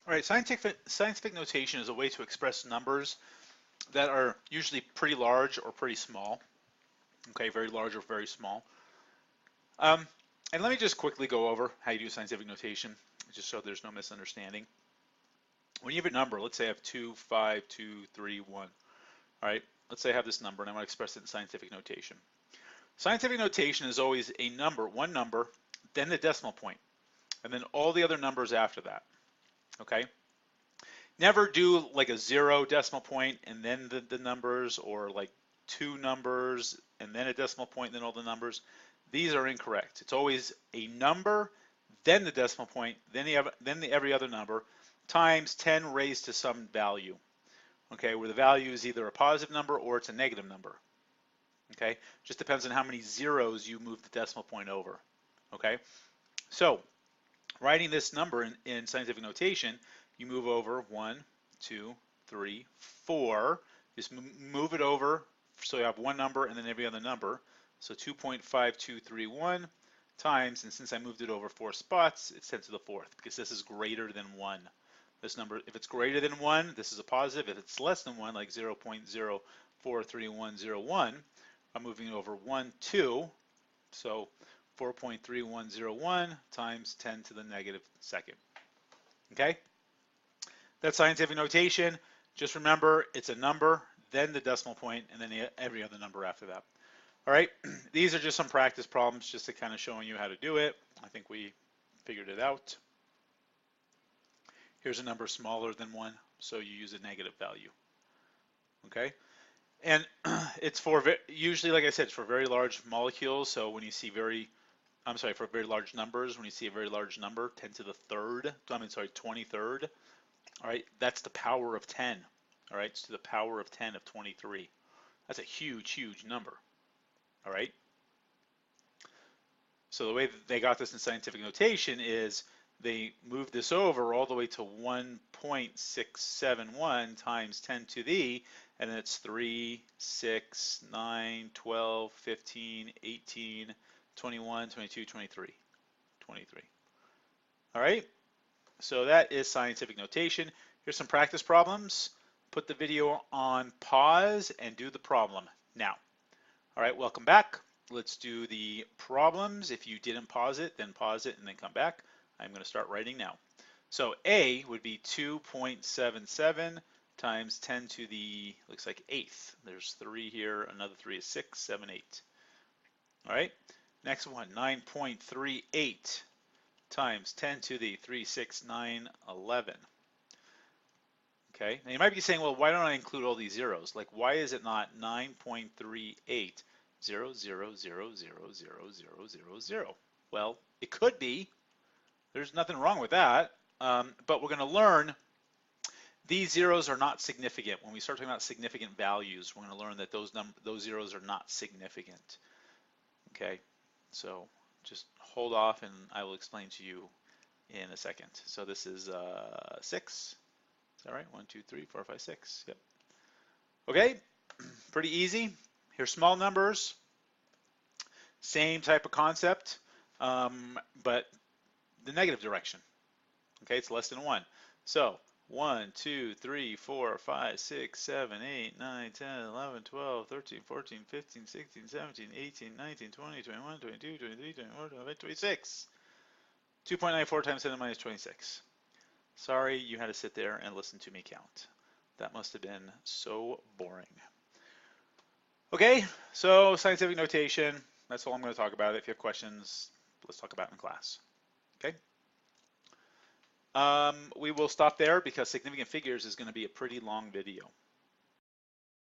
All right, scientific notation is a way to express numbers that are usually pretty large or pretty small. Okay, very large or very small. Um, and let me just quickly go over how you do scientific notation, just so there's no misunderstanding. When you have a number, let's say I have 2, 5, 2, 3, 1. All right, let's say I have this number and I want to express it in scientific notation. Scientific notation is always a number, one number, then the decimal point, and then all the other numbers after that. Okay? Never do like a 0 decimal point and then the numbers, or like 2 numbers and then a decimal point and then all the numbers. These are incorrect. It's always a number, then the decimal point, then every other number, times 10 raised to some value. Okay, where the value is either a positive number or it's a negative number. Okay, just depends on how many zeros you move the decimal point over. Okay, so writing this number in scientific notation, you move over 1, 2, 3, 4. Just move it over so you have one number and then every other number. So 2.5231 times, and since I moved it over 4 spots, it's 10 to the 4th because this is greater than 1. This number, if it's greater than 1, this is a positive. If it's less than 1, like 0.043101, I'm moving over 1, 2. So 4.3101 times 10 to the negative second. Okay? That's scientific notation. Just remember, it's a number, then the decimal point, and then every other number after that. All right, these are just some practice problems just to kind of showing you how to do it. I think we figured it out. Here's a number smaller than 1, so you use a negative value. Okay? And it's for, usually, like I said, it's for very large molecules. So when you see for very large numbers, when you see a very large number, 10 to the third, 23rd, all right, that's the power of 10. All right, it's to the power of 10 of 23. That's a huge, huge number. All right. So the way that they got this in scientific notation is they moved this over all the way to 1.671 times 10 to the, and then it's 3, 6, 9, 12, 15, 18, 21, 22, 23. All right, so that is scientific notation. Here's some practice problems. Put the video on pause and do the problem now. All right, welcome back. Let's do the problems. If you didn't pause it, then pause it and then come back. I'm going to start writing now. So A would be 2.77 times 10 to the, looks like 8th. There's 3 here, another 3 is 6, 7, 8. All right, next one, 9.38 times 10 to the 3, 6, 9, 11. Okay, now you might be saying, well, why don't I include all these zeros? Like, why is it not 9.38? 0, 0, 0, 0, 0, 0, 0, 0. Well, it could be. There's nothing wrong with that. But we're going to learn these zeros are not significant. When we start talking about significant values, we're going to learn that those zeros are not significant. Okay, so just hold off and I will explain to you in a second. So this is 6. Is that right? 1, 2, 3, 4, 5, 6. Yep. Okay, pretty easy. Here's small numbers, same type of concept, but the negative direction. Okay, it's less than 1. So 1, 2, 3, 4, 5, 6, 7, 8, 9, 10, 11, 12, 13, 14, 15, 16, 17, 18, 19, 20, 21, 22, 23, 24, 25, 26. 2.94 times 10 to the minus 26. Sorry you had to sit there and listen to me count. That must have been so boring. Okay, so scientific notation, that's all I'm going to talk about. If you have questions, let's talk about it in class. Okay? We will stop there because significant figures is going to be a pretty long video.